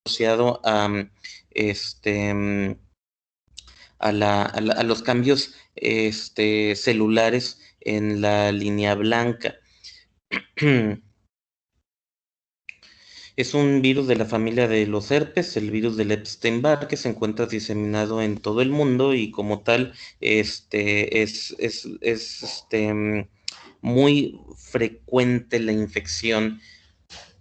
asociado a los cambios celulares en la línea blanca. Es un virus de la familia de los herpes, el virus del Epstein-Barr, que se encuentra diseminado en todo el mundo y como tal, muy frecuente la infección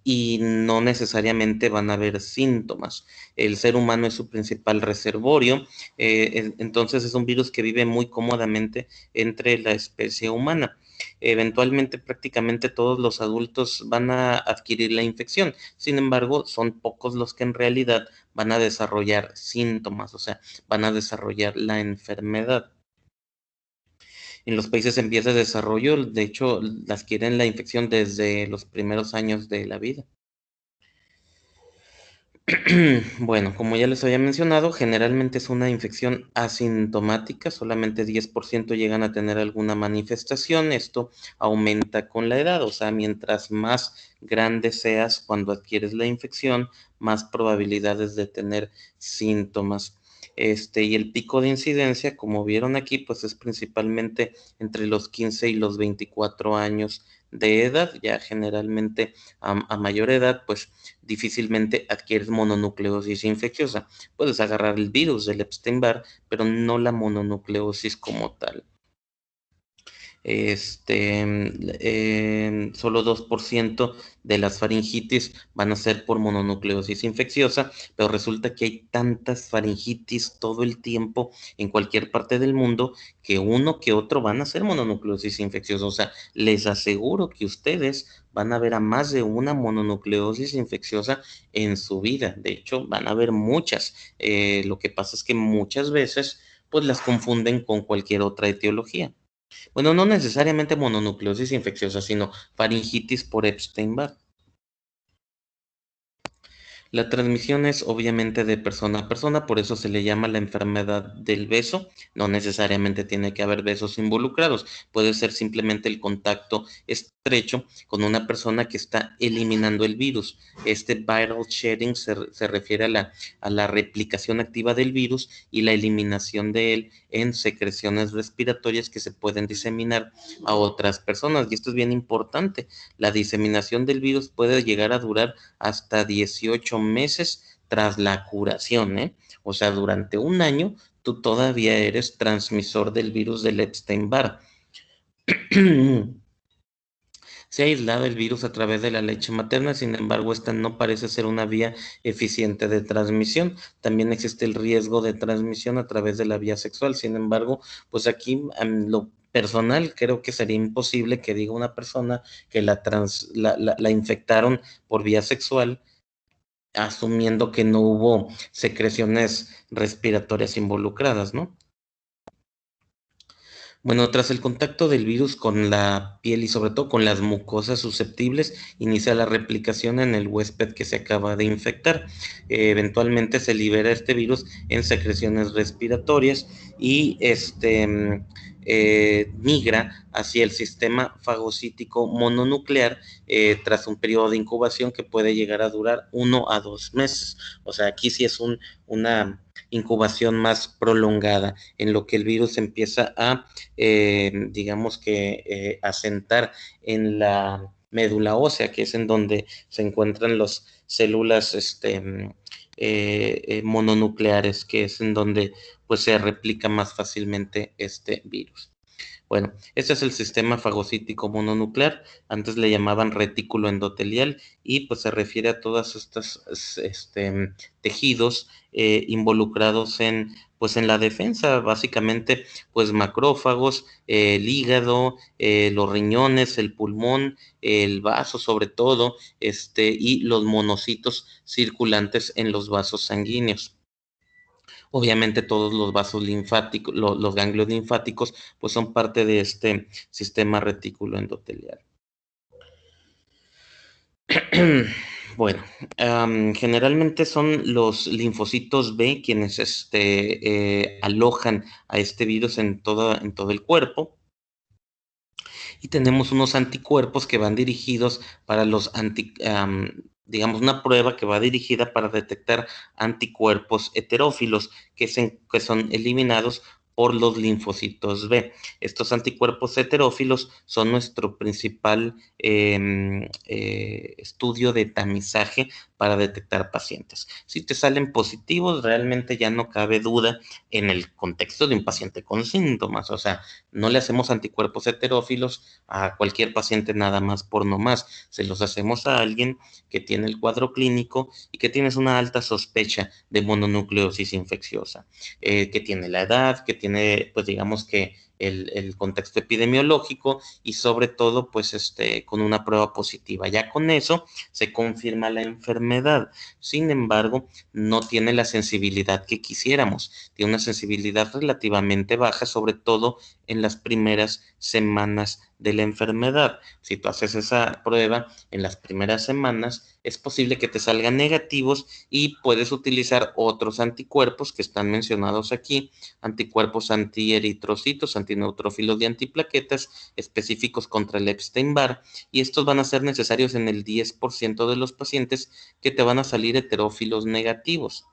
y no necesariamente van a haber síntomas. El ser humano es su principal reservorio, entonces es un virus que vive muy cómodamente entre la especie humana. Eventualmente prácticamente todos los adultos van a adquirir la infección, sin embargo son pocos los que en realidad van a desarrollar síntomas, o sea, van a desarrollar la enfermedad. En los países en vías de desarrollo, de hecho, adquieren la infección desde los primeros años de la vida. Bueno, como ya les había mencionado, generalmente es una infección asintomática, solamente 10% llegan a tener alguna manifestación, esto aumenta con la edad, o sea, mientras más grande seas cuando adquieres la infección, más probabilidades de tener síntomas. Y el pico de incidencia, como vieron aquí, pues es principalmente entre los 15 y los 24 años de edad, ya generalmente a mayor edad, pues difícilmente adquieres mononucleosis infecciosa. Puedes agarrar el virus del Epstein-Barr, pero no la mononucleosis como tal. Solo 2% de las faringitis van a ser por mononucleosis infecciosa, pero resulta que hay tantas faringitis todo el tiempo en cualquier parte del mundo que uno que otro van a ser mononucleosis infecciosa. O sea, les aseguro que ustedes van a ver a más de una mononucleosis infecciosa en su vida. De hecho, van a ver muchas. Lo que pasa es que muchas veces pues las confunden con cualquier otra etiología. Bueno, no necesariamente mononucleosis infecciosa, sino faringitis por Epstein-Barr. La transmisión es obviamente de persona a persona, por eso se le llama la enfermedad del beso. No necesariamente tiene que haber besos involucrados, puede ser simplemente el contacto estrecho con una persona que está eliminando el virus. Este viral shedding se refiere a la replicación activa del virus y la eliminación de él en secreciones respiratorias que se pueden diseminar a otras personas. Y esto es bien importante. La diseminación del virus puede llegar a durar hasta 18 meses tras la curación, ¿eh? O sea, durante un año tú todavía eres transmisor del virus del Epstein-Barr. Se ha aislado el virus a través de la leche materna, sin embargo, esta no parece ser una vía eficiente de transmisión. También existe el riesgo de transmisión a través de la vía sexual. Sin embargo, pues aquí lo personal creo que sería imposible que diga una persona que la infectaron por vía sexual, asumiendo que no hubo secreciones respiratorias involucradas, ¿no? Bueno, tras el contacto del virus con la piel y sobre todo con las mucosas susceptibles, inicia la replicación en el huésped que se acaba de infectar. Eventualmente se libera este virus en secreciones respiratorias y migra hacia el sistema fagocítico mononuclear tras un periodo de incubación que puede llegar a durar 1 a 2 meses. O sea, aquí sí es una incubación más prolongada en lo que el virus empieza a digamos que asentar en la médula ósea, que es en donde se encuentran las células mononucleares, que es en donde pues se replica más fácilmente este virus. Bueno, este es el sistema fagocítico mononuclear, antes le llamaban retículo endotelial y pues se refiere a todos estos tejidos involucrados en pues en la defensa, básicamente pues macrófagos, el hígado, los riñones, el pulmón, el vaso sobre todo, y los monocitos circulantes en los vasos sanguíneos. Obviamente todos los vasos linfáticos, los ganglios linfáticos, pues son parte de este sistema retículo endotelial. Bueno, generalmente son los linfocitos B quienes alojan a este virus en todo el cuerpo. Y tenemos unos anticuerpos que van dirigidos para los digamos, una prueba que va dirigida para detectar anticuerpos heterófilos que son eliminados por los linfocitos B. Estos anticuerpos heterófilos son nuestro principal estudio de tamizaje para detectar pacientes. Si te salen positivos, realmente ya no cabe duda en el contexto de un paciente con síntomas. O sea, no le hacemos anticuerpos heterófilos a cualquier paciente nada más por nomás. Se los hacemos a alguien que tiene el cuadro clínico y que tienes una alta sospecha de mononucleosis infecciosa, que tiene la edad, que tiene, pues digamos que el contexto epidemiológico y sobre todo, pues con una prueba positiva. Ya con eso se confirma la enfermedad. Sin embargo, no tiene la sensibilidad que quisiéramos. Tiene una sensibilidad relativamente baja, sobre todo en las primeras semanas de la enfermedad. Si tú haces esa prueba en las primeras semanas, es posible que te salgan negativos y puedes utilizar otros anticuerpos que están mencionados aquí, anticuerpos antieritrocitos, antineutrófilos y antiplaquetas específicos contra el Epstein-Barr, y estos van a ser necesarios en el 10% de los pacientes que te van a salir heterófilos negativos.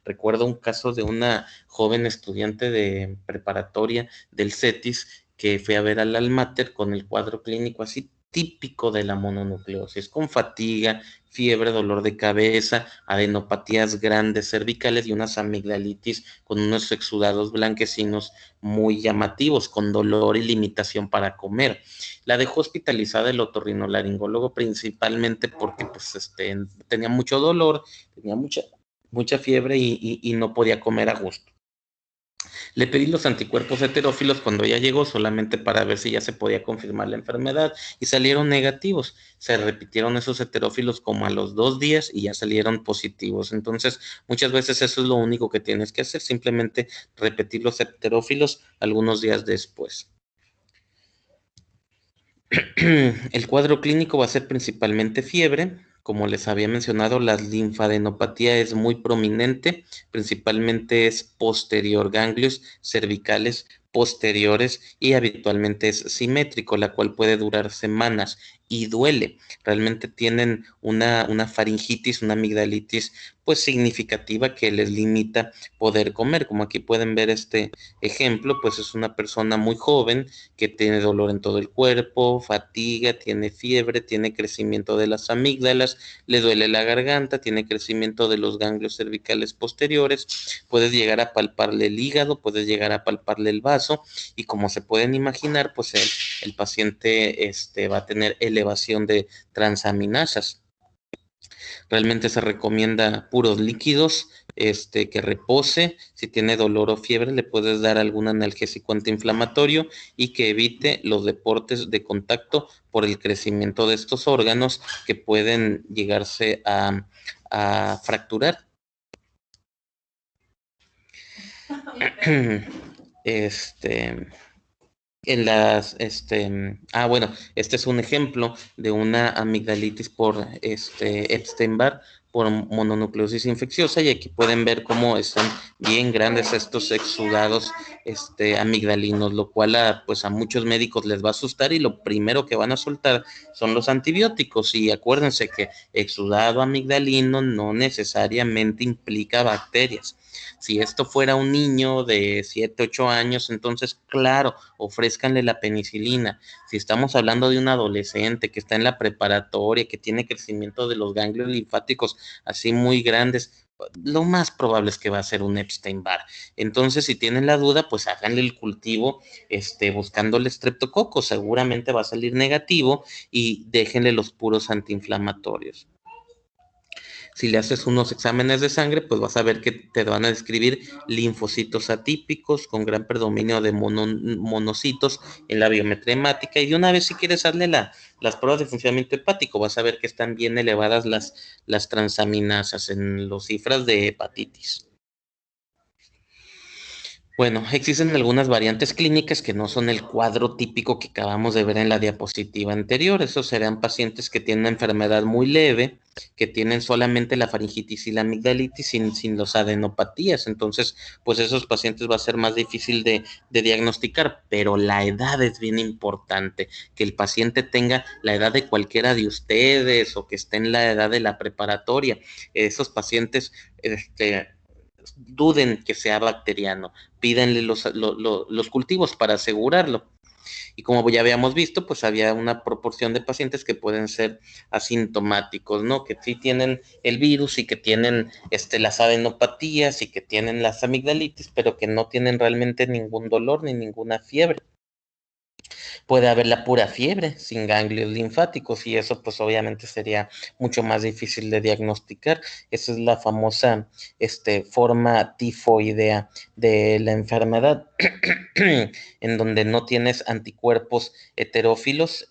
Recuerdo un caso de una joven estudiante de preparatoria del CETIS que fue a ver al Almater con el cuadro clínico así típico de la mononucleosis, con fatiga, fiebre, dolor de cabeza, adenopatías grandes cervicales y unas amigdalitis con unos exudados blanquecinos muy llamativos, con dolor y limitación para comer. La dejó hospitalizada el otorrinolaringólogo principalmente porque pues, tenía mucho dolor, tenía mucha fiebre y no podía comer a gusto. Le pedí los anticuerpos heterófilos cuando ella llegó solamente para ver si ya se podía confirmar la enfermedad y salieron negativos. Se repitieron esos heterófilos como a los 2 días y ya salieron positivos. Entonces, muchas veces eso es lo único que tienes que hacer, simplemente repetir los heterófilos algunos días después. El cuadro clínico va a ser principalmente fiebre. Como les había mencionado, la linfadenopatía es muy prominente, principalmente es posterior, ganglios cervicales posteriores y habitualmente es simétrico, la cual puede durar semanas y duele. Realmente tienen una faringitis, una amigdalitis pues significativa que les limita poder comer. Como aquí pueden ver este ejemplo, pues es una persona muy joven que tiene dolor en todo el cuerpo, fatiga, tiene fiebre, tiene crecimiento de las amígdalas, le duele la garganta, tiene crecimiento de los ganglios cervicales posteriores, puedes llegar a palparle el hígado, puedes llegar a palparle el vaso y como se pueden imaginar, pues el paciente va a tener elevación de transaminasas. Realmente se recomienda puros líquidos, que repose. Si tiene dolor o fiebre, le puedes dar algún analgésico antiinflamatorio y que evite los deportes de contacto por el crecimiento de estos órganos que pueden llegarse a fracturar. Este, bueno, este es un ejemplo de una amigdalitis por Epstein-Barr, por mononucleosis infecciosa, y aquí pueden ver cómo están bien grandes estos exudados amigdalinos, lo cual pues a muchos médicos les va a asustar y lo primero que van a soltar son los antibióticos. Y acuérdense que exudado amigdalino no necesariamente implica bacterias. Si esto fuera un niño de 7, 8 años, entonces claro, ofrézcanle la penicilina. Si estamos hablando de un adolescente que está en la preparatoria, que tiene crecimiento de los ganglios linfáticos así muy grandes, lo más probable es que va a ser un Epstein-Barr. Entonces, si tienen la duda, pues háganle el cultivo, buscándole estreptococo, seguramente va a salir negativo y déjenle los puros antiinflamatorios. Si le haces unos exámenes de sangre, pues vas a ver que te van a describir linfocitos atípicos con gran predominio de monocitos en la biometría hemática. Y de una vez, si quieres darle las pruebas de funcionamiento hepático, vas a ver que están bien elevadas las transaminasas en las cifras de hepatitis. Bueno, existen algunas variantes clínicas que no son el cuadro típico que acabamos de ver en la diapositiva anterior. Esos serán pacientes que tienen una enfermedad muy leve, que tienen solamente la faringitis y la amigdalitis sin los adenopatías. Entonces, pues esos pacientes va a ser más difícil de diagnosticar, pero la edad es bien importante, que el paciente tenga la edad de cualquiera de ustedes o que esté en la edad de la preparatoria. Esos pacientes, duden que sea bacteriano, pídanle los cultivos para asegurarlo. Y como ya habíamos visto, pues había una proporción de pacientes que pueden ser asintomáticos, ¿no? Que sí tienen el virus y que tienen las adenopatías y que tienen las amigdalitis, pero que no tienen realmente ningún dolor ni ninguna fiebre. Puede haber la pura fiebre sin ganglios linfáticos y eso pues obviamente sería mucho más difícil de diagnosticar. Esa es la famosa forma tifoidea de la enfermedad en donde no tienes anticuerpos heterófilos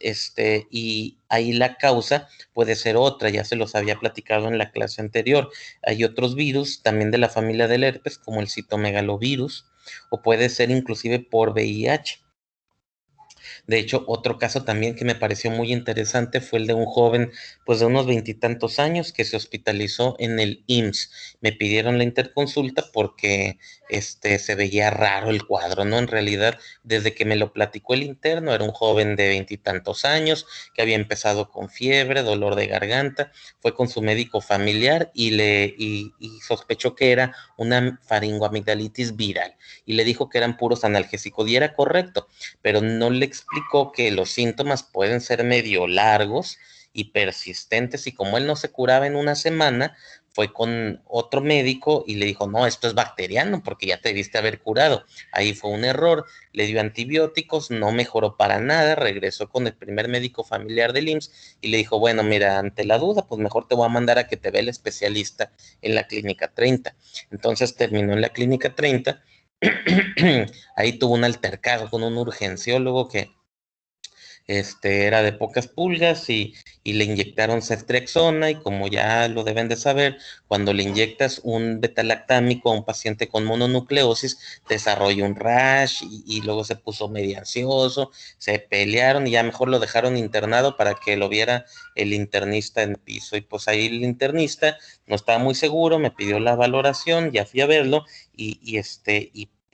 y ahí la causa puede ser otra, ya se los había platicado en la clase anterior. Hay otros virus también de la familia del herpes como el citomegalovirus o puede ser inclusive por VIH. De hecho, otro caso también que me pareció muy interesante fue el de un joven, pues de unos veintitantos años, que se hospitalizó en el IMSS. Me pidieron la interconsulta porque se veía raro el cuadro, ¿no? En realidad, desde que me lo platicó el interno, era un joven de veintitantos años que había empezado con fiebre, dolor de garganta, fue con su médico familiar y sospechó que era una faringoamigdalitis viral y le dijo que eran puros analgésicos y era correcto, pero no le explicó que los síntomas pueden ser medio largos y persistentes y como él no se curaba en una semana, fue con otro médico y le dijo, no, esto es bacteriano porque ya te debiste haber curado. Ahí fue un error, le dio antibióticos, no mejoró para nada, regresó con el primer médico familiar del IMSS y le dijo, bueno, mira, ante la duda, pues mejor te voy a mandar a que te vea el especialista en la clínica 30. Entonces terminó en la clínica 30. Ahí tuvo un altercado con un urgenciólogo que era de pocas pulgas y le inyectaron ceftriaxona y como ya lo deben de saber, cuando le inyectas un betalactámico a un paciente con mononucleosis, desarrolla un rash y luego se puso medio ansioso, se pelearon y ya mejor lo dejaron internado para que lo viera el internista en el piso. Y pues ahí el internista no estaba muy seguro, me pidió la valoración, ya fui a verlo y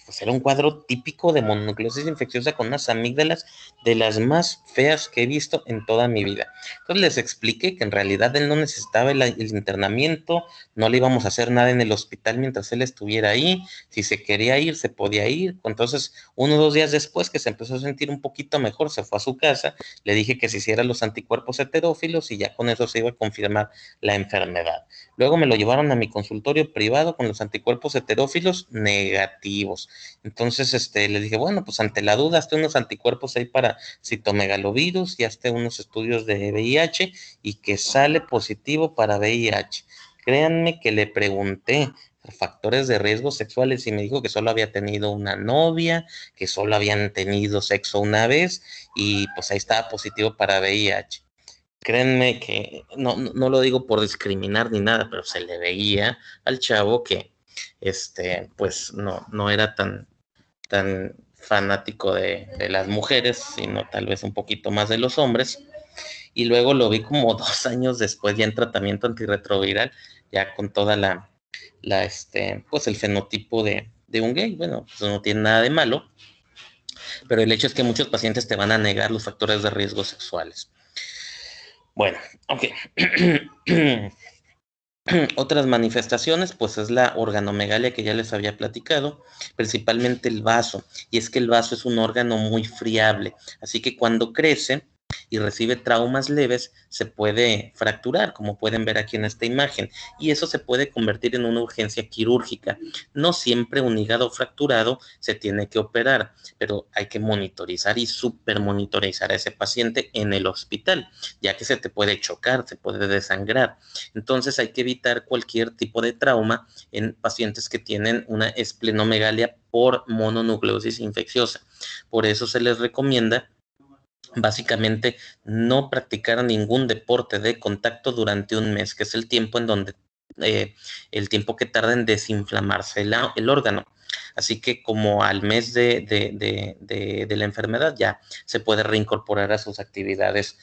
pues era un cuadro típico de mononucleosis infecciosa con unas amígdalas de las más feas que he visto en toda mi vida. Entonces les expliqué que en realidad él no necesitaba el internamiento, no le íbamos a hacer nada en el hospital mientras él estuviera ahí, si se quería ir, se podía ir. Entonces, 1 o 2 días después que se empezó a sentir un poquito mejor, se fue a su casa, le dije que se hiciera los anticuerpos heterófilos y ya con eso se iba a confirmar la enfermedad. Luego me lo llevaron a mi consultorio privado con los anticuerpos heterófilos negativos. Entonces, le dije, bueno, pues ante la duda, hazte unos anticuerpos ahí para citomegalovirus y hazte unos estudios de VIH y que sale positivo para VIH. Créanme que le pregunté factores de riesgo sexuales y me dijo que solo había tenido una novia, que solo habían tenido sexo una vez y pues ahí estaba positivo para VIH. Créanme que no lo digo por discriminar ni nada, pero se le veía al chavo que pues no era tan fanático de las mujeres, sino tal vez un poquito más de los hombres. Y luego lo vi como 2 años después, ya en tratamiento antirretroviral, ya con toda pues el fenotipo de un gay. Bueno, eso no tiene nada de malo, pero el hecho es que muchos pacientes te van a negar los factores de riesgo sexuales. Bueno, ok. Otras manifestaciones, pues es la organomegalia que ya les había platicado, principalmente el vaso, y es que el vaso es un órgano muy friable, así que cuando crece y recibe traumas leves, se puede fracturar, como pueden ver aquí en esta imagen, y eso se puede convertir en una urgencia quirúrgica. No siempre un hígado fracturado se tiene que operar, pero hay que monitorizar y super monitorizar a ese paciente en el hospital, ya que se te puede chocar, se puede desangrar. Entonces hay que evitar cualquier tipo de trauma en pacientes que tienen una esplenomegalia por mononucleosis infecciosa. Por eso se les recomienda básicamente no practicar ningún deporte de contacto durante un mes, que es el tiempo en donde el tiempo que tarda en desinflamarse el órgano. Así que como al mes de la enfermedad ya se puede reincorporar a sus actividades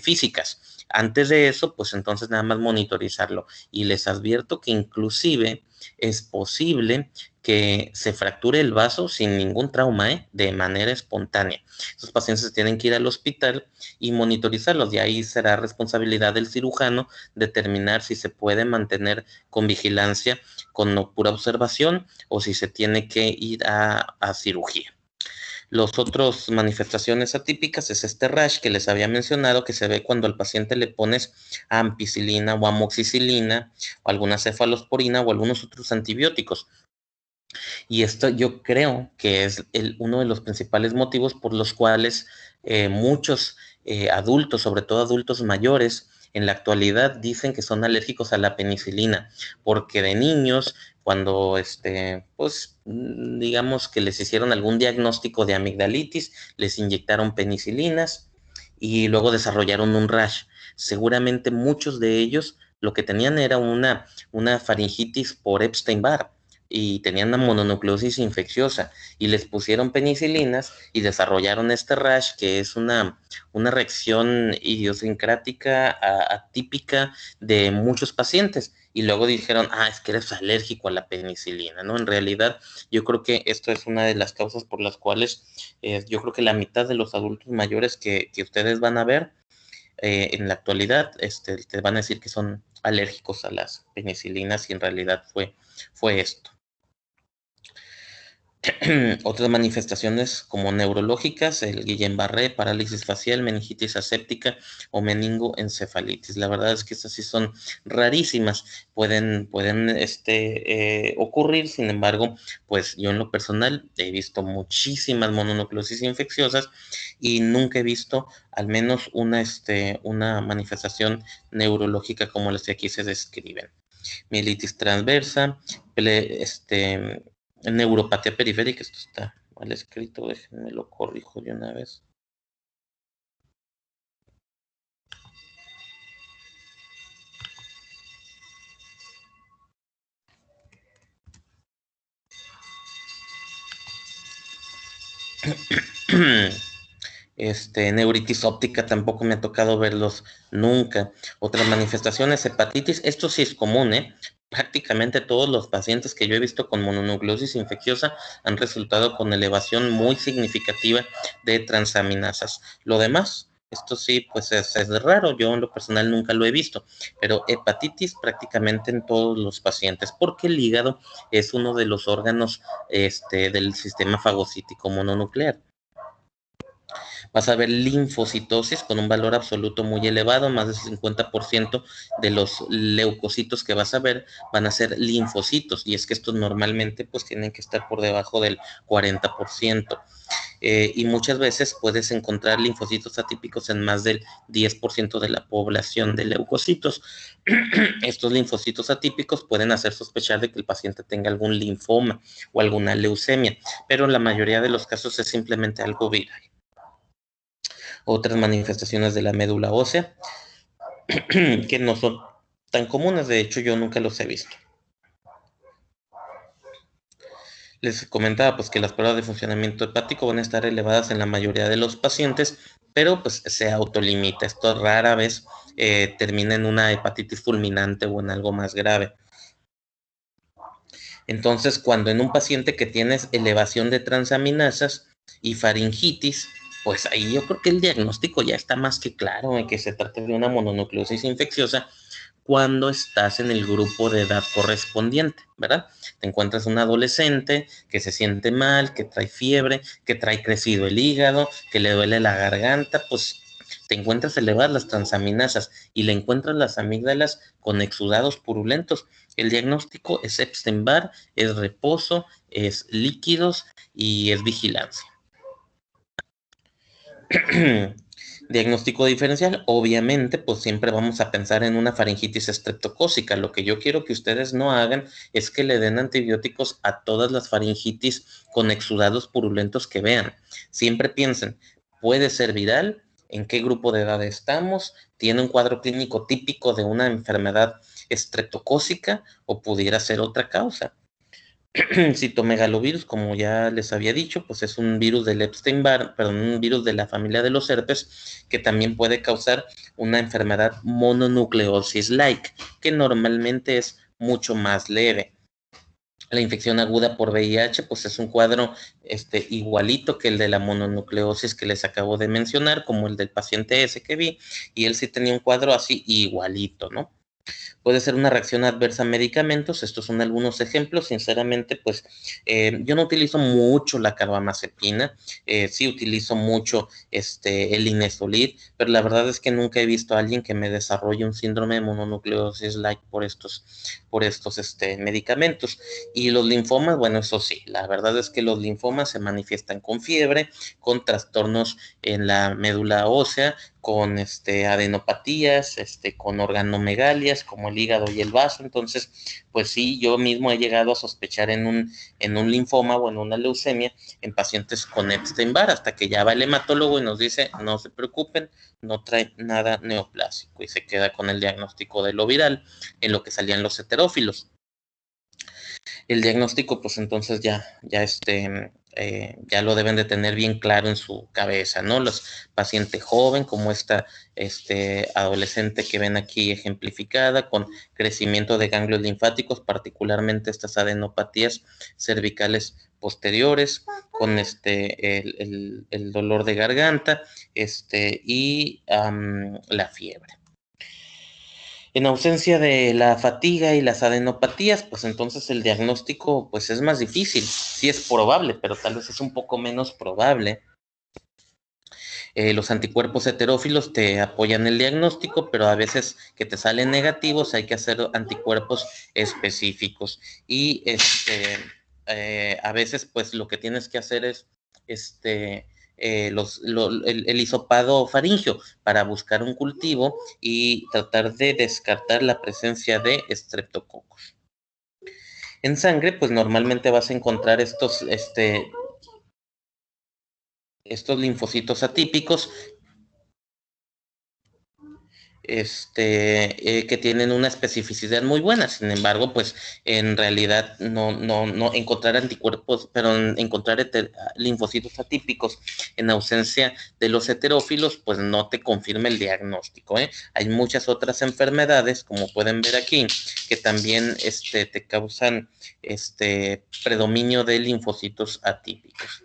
físicas. Antes de eso, pues entonces nada más monitorizarlo. Y les advierto que inclusive es posible que se fracture el vaso sin ningún trauma, de manera espontánea. Estos pacientes tienen que ir al hospital y monitorizarlos. Y ahí será responsabilidad del cirujano determinar si se puede mantener con vigilancia, con pura observación, o si se tiene que ir a cirugía. Los otros manifestaciones atípicas es este rash que les había mencionado, que se ve cuando al paciente le pones ampicilina o amoxicilina o alguna cefalosporina o algunos otros antibióticos. Y esto yo creo que es uno de los principales motivos por los cuales muchos adultos, sobre todo adultos mayores, en la actualidad dicen que son alérgicos a la penicilina, porque de niños, cuando pues digamos que les hicieron algún diagnóstico de amigdalitis, les inyectaron penicilinas y luego desarrollaron un rash. Seguramente muchos de ellos lo que tenían era una faringitis por Epstein-Barr y tenían una mononucleosis infecciosa y les pusieron penicilinas y desarrollaron este rash, que es una reacción idiosincrática atípica de muchos pacientes. Y luego dijeron, es que eres alérgico a la penicilina, ¿no? En realidad, yo creo que esto es una de las causas por las cuales yo creo que la mitad de los adultos mayores que ustedes van a ver en la actualidad, te van a decir que son alérgicos a las penicilinas y en realidad fue esto. Otras manifestaciones como neurológicas, el Guillain-Barré, parálisis facial, meningitis aséptica o meningoencefalitis. La verdad es que estas sí son rarísimas, pueden ocurrir. Sin embargo, pues yo en lo personal he visto muchísimas mononucleosis infecciosas y nunca he visto al menos una manifestación neurológica como las que aquí se describen. Mielitis transversa, neuropatía periférica, esto está mal escrito, déjenme lo corrijo de una vez. Neuritis óptica tampoco me ha tocado verlos nunca. Otras manifestaciones, hepatitis, esto sí es común, Prácticamente todos los pacientes que yo he visto con mononucleosis infecciosa han resultado con elevación muy significativa de transaminasas. Lo demás, esto sí, pues es raro, yo en lo personal nunca lo he visto, pero hepatitis prácticamente en todos los pacientes, porque el hígado es uno de los órganos del sistema fagocítico mononuclear. Vas a ver linfocitosis con un valor absoluto muy elevado, más del 50% de los leucocitos que vas a ver van a ser linfocitos, y es que estos normalmente pues tienen que estar por debajo del 40%. Y muchas veces puedes encontrar linfocitos atípicos en más del 10% de la población de leucocitos. Estos linfocitos atípicos pueden hacer sospechar de que el paciente tenga algún linfoma o alguna leucemia, pero en la mayoría de los casos es simplemente algo viral. Otras manifestaciones de la médula ósea que no son tan comunes, de hecho yo nunca los he visto. Les comentaba pues que las pruebas de funcionamiento hepático van a estar elevadas en la mayoría de los pacientes, pero pues se autolimita. Esto rara vez termina en una hepatitis fulminante o en algo más grave. Entonces, cuando en un paciente que tienes elevación de transaminasas y faringitis, pues ahí yo creo que el diagnóstico ya está más que claro en que se trata de una mononucleosis infecciosa cuando estás en el grupo de edad correspondiente, ¿verdad? Te encuentras un adolescente que se siente mal, que trae fiebre, que trae crecido el hígado, que le duele la garganta, pues te encuentras elevadas las transaminasas y le encuentras las amígdalas con exudados purulentos. El diagnóstico es Epstein-Barr, es reposo, es líquidos y es vigilancia. Diagnóstico diferencial, obviamente, pues siempre vamos a pensar en una faringitis estreptocócica. Lo que yo quiero que ustedes no hagan es que le den antibióticos a todas las faringitis con exudados purulentos que vean. Siempre piensen, puede ser viral, en qué grupo de edad estamos, tiene un cuadro clínico típico de una enfermedad estreptocócica o pudiera ser otra causa. Citomegalovirus, como ya les había dicho, pues es un virus del Epstein-Barr, perdón, un virus de la familia de los herpes que también puede causar una enfermedad mononucleosis-like, que normalmente es mucho más leve. La infección aguda por VIH, pues es un cuadro igualito que el de la mononucleosis que les acabo de mencionar, como el del paciente ese que vi, y él sí tenía un cuadro así igualito, ¿no? Puede ser una reacción adversa a medicamentos. Estos son algunos ejemplos. Sinceramente, pues yo no utilizo mucho la carbamazepina, sí utilizo mucho el Inesolid, pero la verdad es que nunca he visto a alguien que me desarrolle un síndrome de mononucleosis like por estos medicamentos. Y los linfomas, bueno, eso sí, la verdad es que los linfomas se manifiestan con fiebre, con trastornos en la médula ósea, con adenopatías, con organomegalias como el hígado y el vaso. Entonces, pues sí, yo mismo he llegado a sospechar en un linfoma o en una leucemia en pacientes con Epstein-Barr, hasta que ya va el hematólogo y nos dice, no se preocupen, no trae nada neoplásico, y se queda con el diagnóstico de lo viral, en lo que salían los heterófilos. El diagnóstico, pues entonces ya lo deben de tener bien claro en su cabeza, ¿no? Los pacientes joven, como esta adolescente que ven aquí ejemplificada, con crecimiento de ganglios linfáticos, particularmente estas adenopatías cervicales posteriores, con el dolor de garganta, y la fiebre. En ausencia de la fatiga y las adenopatías, pues entonces el diagnóstico pues es más difícil. Sí es probable, pero tal vez es un poco menos probable. Los anticuerpos heterófilos te apoyan el diagnóstico, pero a veces que te salen negativos hay que hacer anticuerpos específicos. Y a veces pues lo que tienes que hacer es el hisopado faríngeo para buscar un cultivo y tratar de descartar la presencia de estreptococos. En sangre, pues normalmente vas a encontrar estos linfocitos atípicos que tienen una especificidad muy buena. Sin embargo, pues en realidad no encontrar anticuerpos, pero encontrar linfocitos atípicos en ausencia de los heterófilos, pues no te confirma el diagnóstico, ¿eh? Hay muchas otras enfermedades, como pueden ver aquí, que también te causan predominio de linfocitos atípicos.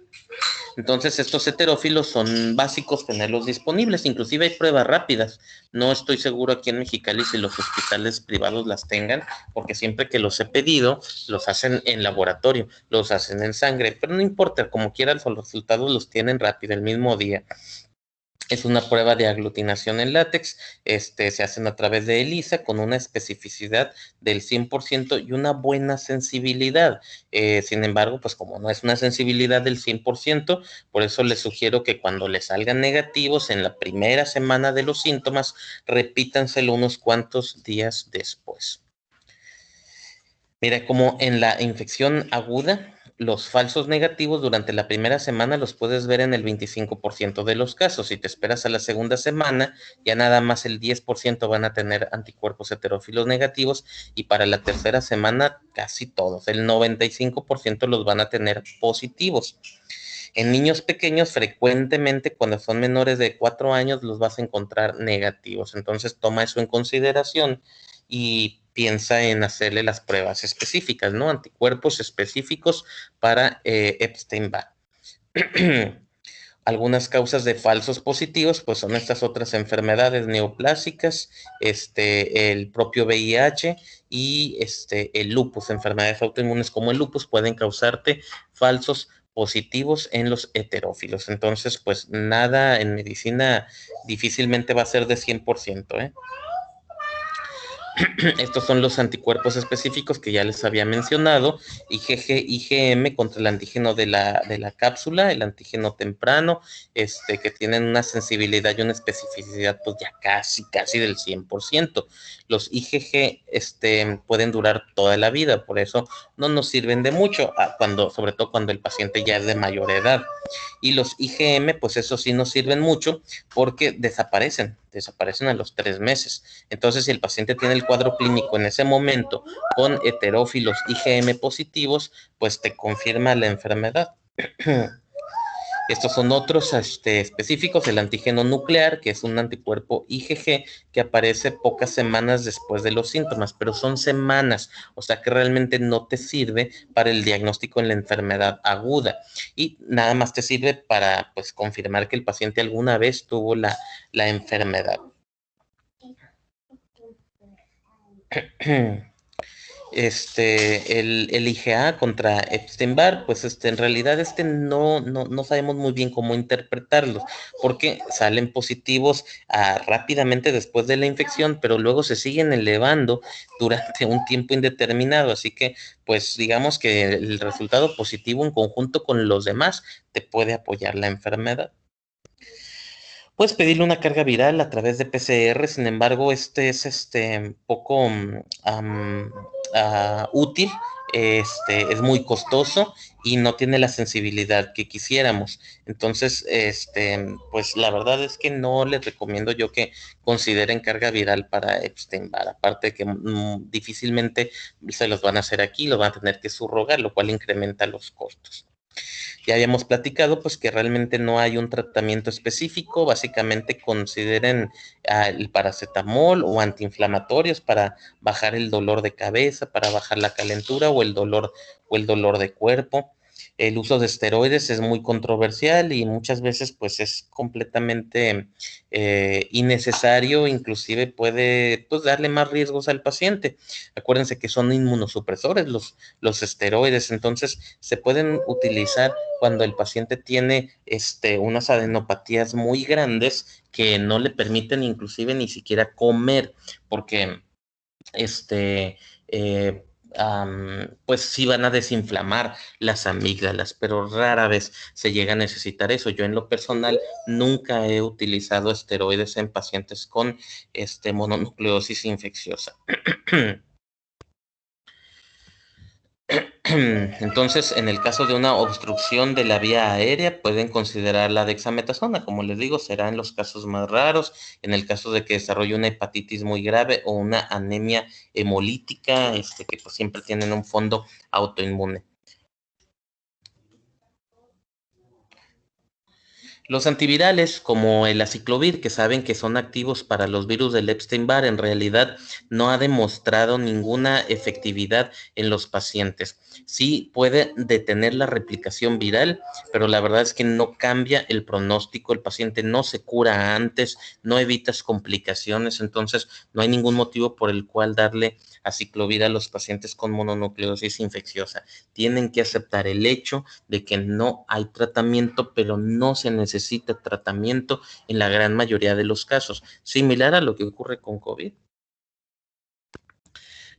Entonces, estos heterófilos son básicos tenerlos disponibles, inclusive hay pruebas rápidas. No estoy seguro aquí en Mexicali si los hospitales privados las tengan, porque siempre que los he pedido, los hacen en laboratorio, los hacen en sangre, pero no importa, como quieran, los resultados los tienen rápido, el mismo día. Es una prueba de aglutinación en látex, se hacen a través de ELISA con una especificidad del 100% y una buena sensibilidad. Sin embargo, pues como no es una sensibilidad del 100%, por eso les sugiero que cuando les salgan negativos en la primera semana de los síntomas, repítanselo unos cuantos días después. Mira, como en la infección aguda, los falsos negativos durante la primera semana los puedes ver en el 25% de los casos. Si te esperas a la segunda semana, ya nada más el 10% van a tener anticuerpos heterófilos negativos, y para la tercera semana casi todos, el 95% los van a tener positivos. En niños pequeños, frecuentemente cuando son menores de 4 años, los vas a encontrar negativos. Entonces, toma eso en consideración y piensa en hacerle las pruebas específicas, ¿no? Anticuerpos específicos para Epstein-Barr. Algunas causas de falsos positivos, pues son estas otras enfermedades neoplásicas, el propio VIH y el lupus. Enfermedades autoinmunes como el lupus pueden causarte falsos positivos en los heterófilos. Entonces, pues nada en medicina difícilmente va a ser de 100%, ¿eh? Estos son los anticuerpos específicos que ya les había mencionado: IgG, IgM contra el antígeno de la cápsula, el antígeno temprano, que tienen una sensibilidad y una especificidad pues ya casi del 100%. Los IgG pueden durar toda la vida, por eso no nos sirven de mucho, sobre todo cuando el paciente ya es de mayor edad. Y los IgM, pues eso sí nos sirven mucho porque desaparecen. desaparecen a los 3 meses. Entonces, si el paciente tiene el cuadro clínico en ese momento con heterófilos IgM positivos, pues te confirma la enfermedad. Estos son otros específicos, el antígeno nuclear, que es un anticuerpo IgG que aparece pocas semanas después de los síntomas, pero son semanas, o sea que realmente no te sirve para el diagnóstico en la enfermedad aguda y nada más te sirve para pues confirmar que el paciente alguna vez tuvo la enfermedad. El IgA contra Epstein-Barr, pues en realidad no sabemos muy bien cómo interpretarlos, porque salen positivos rápidamente después de la infección, pero luego se siguen elevando durante un tiempo indeterminado, así que pues digamos que el resultado positivo en conjunto con los demás te puede apoyar la enfermedad. Puedes pedirle una carga viral a través de PCR, sin embargo, este es poco útil, es muy costoso y no tiene la sensibilidad que quisiéramos. Entonces, pues la verdad es que no les recomiendo yo que consideren carga viral para Epstein-Barr, aparte de que difícilmente se los van a hacer aquí, lo van a tener que subrogar, lo cual incrementa los costos. Ya habíamos platicado pues que realmente no hay un tratamiento específico, básicamente consideren el paracetamol o antiinflamatorios para bajar el dolor de cabeza, para bajar la calentura o el dolor de cuerpo. El uso de esteroides es muy controversial y muchas veces pues es completamente innecesario, inclusive puede pues darle más riesgos al paciente. Acuérdense que son inmunosupresores los esteroides, entonces se pueden utilizar cuando el paciente tiene unas adenopatías muy grandes que no le permiten inclusive ni siquiera comer, porque eh, pues sí van a desinflamar las amígdalas, pero rara vez se llega a necesitar eso. Yo en lo personal nunca he utilizado esteroides en pacientes con mononucleosis infecciosa. Entonces, en el caso de una obstrucción de la vía aérea, pueden considerar la dexametasona. Como les digo, será en los casos más raros, en el caso de que desarrolle una hepatitis muy grave o una anemia hemolítica, que pues siempre tienen un fondo autoinmune. Los antivirales, como el aciclovir, que saben que son activos para los virus del Epstein-Barr, en realidad no ha demostrado ninguna efectividad en los pacientes. Sí puede detener la replicación viral, pero la verdad es que no cambia el pronóstico. El paciente no se cura antes, no evitas complicaciones, entonces no hay ningún motivo por el cual darle aciclovir a los pacientes con mononucleosis infecciosa. Tienen que aceptar el hecho de que no hay tratamiento, pero no se necesita tratamiento en la gran mayoría de los casos, similar a lo que ocurre con COVID.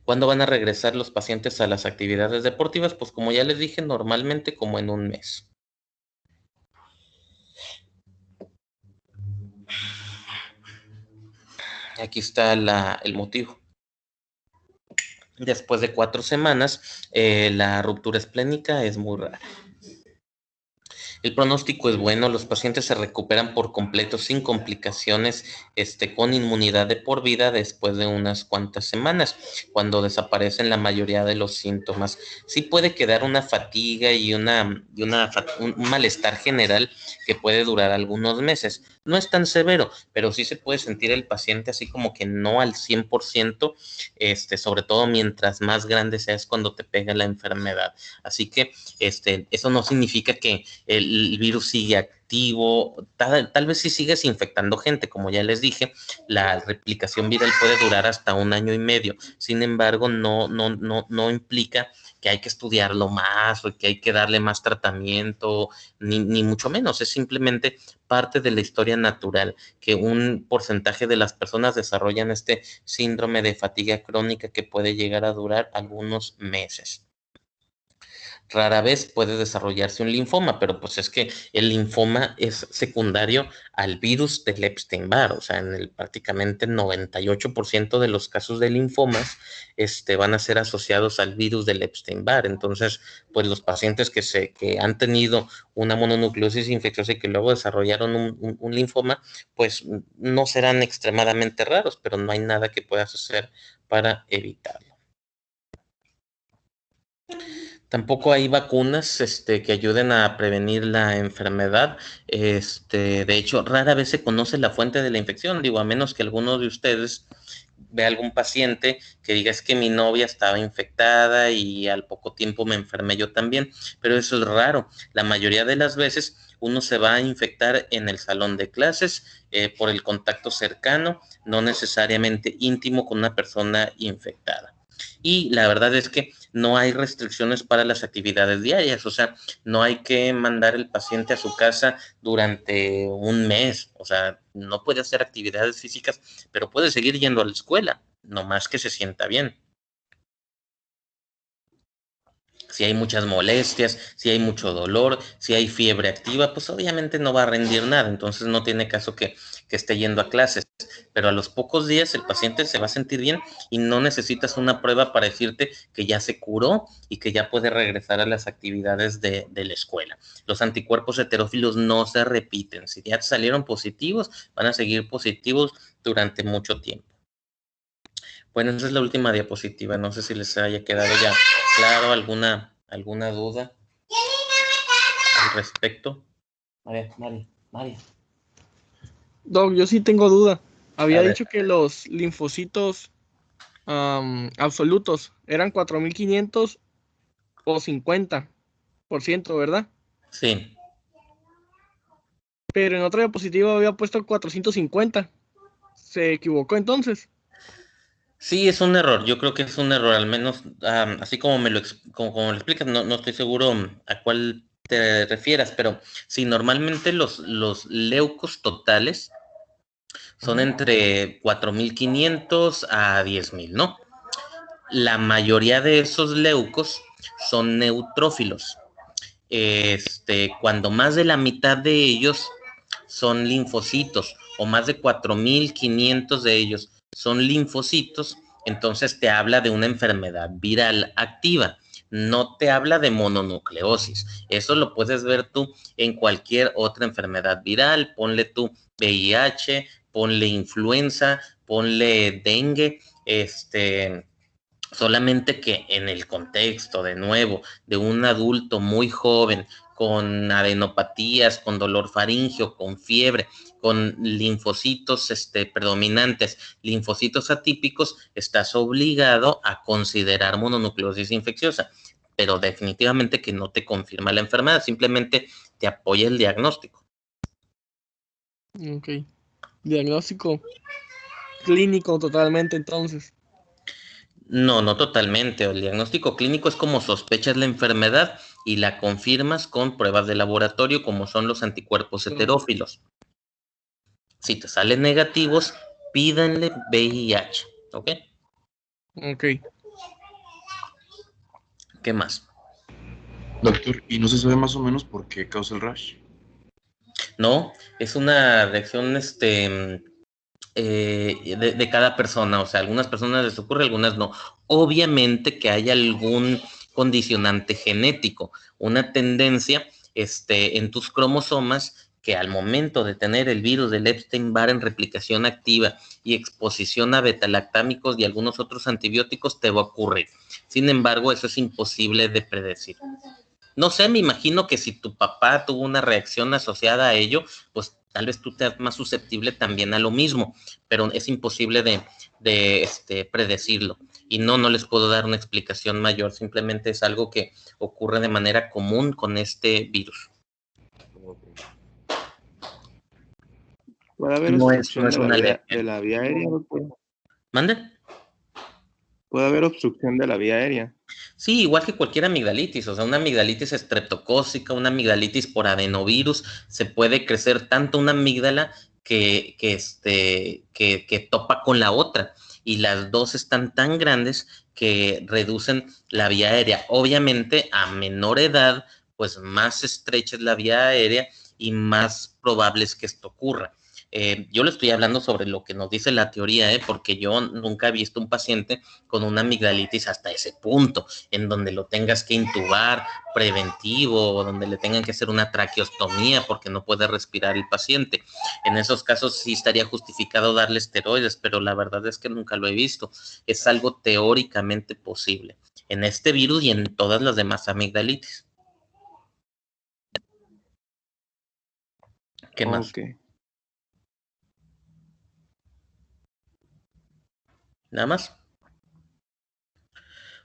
¿Cuándo van a regresar los pacientes a las actividades deportivas? Pues como ya les dije, normalmente como en un mes. Aquí está el motivo. Después de 4 semanas, la ruptura esplénica es muy rara. El pronóstico es bueno, los pacientes se recuperan por completo sin complicaciones, con inmunidad de por vida después de unas cuantas semanas, cuando desaparecen la mayoría de los síntomas. Sí puede quedar una fatiga y un malestar general que puede durar algunos meses. No es tan severo, pero sí se puede sentir el paciente así como que no al 100%, sobre todo mientras más grande seas cuando te pega la enfermedad. Así que eso no significa que el virus sigue activo, tal vez si sigues infectando gente, como ya les dije, la replicación viral puede durar hasta 1 año y medio. Sin embargo, no implica que hay que estudiarlo más o que hay que darle más tratamiento, ni mucho menos. Es simplemente parte de la historia natural, que un porcentaje de las personas desarrollan este síndrome de fatiga crónica que puede llegar a durar algunos meses. Rara vez puede desarrollarse un linfoma, pero pues es que el linfoma es secundario al virus del Epstein-Barr, o sea, en el prácticamente 98% de los casos de linfomas van a ser asociados al virus del Epstein-Barr. Entonces, pues los pacientes que han tenido una mononucleosis infecciosa y que luego desarrollaron un linfoma, pues no serán extremadamente raros, pero no hay nada que puedas hacer para evitarlo. Tampoco hay vacunas que ayuden a prevenir la enfermedad. De hecho, rara vez se conoce la fuente de la infección. Digo, a menos que alguno de ustedes vea algún paciente que diga es que mi novia estaba infectada y al poco tiempo me enfermé yo también, pero eso es raro. La mayoría de las veces uno se va a infectar en el salón de clases por el contacto cercano, no necesariamente íntimo con una persona infectada. Y la verdad es que no hay restricciones para las actividades diarias, o sea, no hay que mandar el paciente a su casa durante un mes, o sea, no puede hacer actividades físicas, pero puede seguir yendo a la escuela, no más que se sienta bien. Si hay muchas molestias, si hay mucho dolor, si hay fiebre activa, pues obviamente no va a rendir nada, entonces no tiene caso que esté yendo a clases. Pero a los pocos días el paciente se va a sentir bien y no necesitas una prueba para decirte que ya se curó y que ya puede regresar a las actividades de la escuela. Los anticuerpos heterófilos no se repiten. Si ya salieron positivos, van a seguir positivos durante mucho tiempo. Bueno, esa es la última diapositiva. No sé si les haya quedado ya claro alguna duda al respecto. A ver, María. Doc, yo sí tengo duda. A Había ver, dicho que los linfocitos absolutos eran 4500 o 50%, ¿verdad? sí. Pero en otra diapositiva había puesto 450. ¿Se equivocó entonces? Sí, es un error. Yo creo que es un error, al menos así como como lo explicas, no estoy seguro a cuál te refieras, pero sí, normalmente los leucos totales son entre 4.500 a 10.000, ¿no? La mayoría de esos leucos son neutrófilos. Cuando más de la mitad de ellos son linfocitos, o más de 4.500 de ellos son linfocitos, entonces te habla de una enfermedad viral activa. No te habla de mononucleosis. Eso lo puedes ver tú en cualquier otra enfermedad viral. Ponle tú VIH, ponle influenza, ponle dengue, solamente que en el contexto, de nuevo, de un adulto muy joven, con adenopatías, con dolor faríngeo, con fiebre, con linfocitos predominantes, linfocitos atípicos, estás obligado a considerar mononucleosis infecciosa, pero definitivamente que no te confirma la enfermedad, simplemente te apoya el diagnóstico. Ok. Diagnóstico clínico totalmente entonces. No totalmente. El diagnóstico clínico es como sospechas la enfermedad y la confirmas con pruebas de laboratorio como son los anticuerpos heterófilos. Si te salen negativos, pídanle VIH. ¿Ok? Ok. ¿Qué más? Doctor, ¿y no se sabe más o menos por qué causa el rash? No, es una reacción de cada persona. O sea, algunas personas les ocurre, algunas no. Obviamente que hay algún condicionante genético, una tendencia en tus cromosomas que al momento de tener el virus del Epstein-Barr en replicación activa y exposición a betalactámicos y algunos otros antibióticos te va a ocurrir. Sin embargo, eso es imposible de predecir. No sé, me imagino que si tu papá tuvo una reacción asociada a ello, pues tal vez tú te seas más susceptible también a lo mismo, pero es imposible de predecirlo. Y no les puedo dar una explicación mayor, simplemente es algo que ocurre de manera común con este virus. ¿Puede haber No obstrucción es una alergia. de la vía aérea, doctor? ¿Mande? ¿Puede haber obstrucción de la vía aérea? Sí, igual que cualquier amigdalitis, o sea, una amigdalitis estreptocócica, una amigdalitis por adenovirus, se puede crecer tanto una amígdala que topa con la otra y las dos están tan grandes que reducen la vía aérea. Obviamente, a menor edad, pues más estrecha es la vía aérea y más probable es que esto ocurra. Yo le estoy hablando sobre lo que nos dice la teoría, porque yo nunca he visto un paciente con una amigdalitis hasta ese punto, en donde lo tengas que intubar preventivo o donde le tengan que hacer una traqueostomía porque no puede respirar el paciente. En esos casos sí estaría justificado darle esteroides, pero la verdad es que nunca lo he visto. Es algo teóricamente posible en este virus y en todas las demás amigdalitis. ¿Qué más? Ok. ¿Nada más?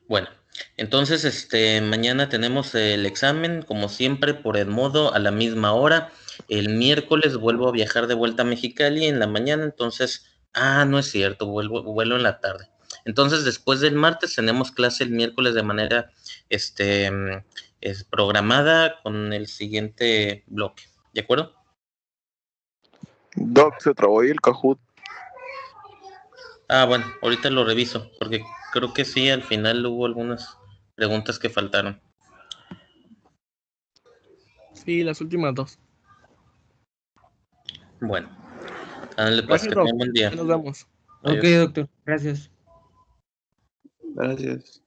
Bueno, entonces mañana tenemos el examen, como siempre, por Edmodo a la misma hora. El miércoles vuelvo a viajar de vuelta a Mexicali en la mañana, entonces, no es cierto, vuelo en la tarde. Entonces, después del martes tenemos clase el miércoles de manera es programada con el siguiente bloque, ¿de acuerdo? Doc, se trabó ahí el Kahoot. Bueno, ahorita lo reviso, porque creo que sí, al final hubo algunas preguntas que faltaron. Sí, las últimas dos. Bueno, ándale pues, Gracias, que Doc. tengan buen día. Ya nos vemos. Ok, Adiós. doctor, gracias. Gracias.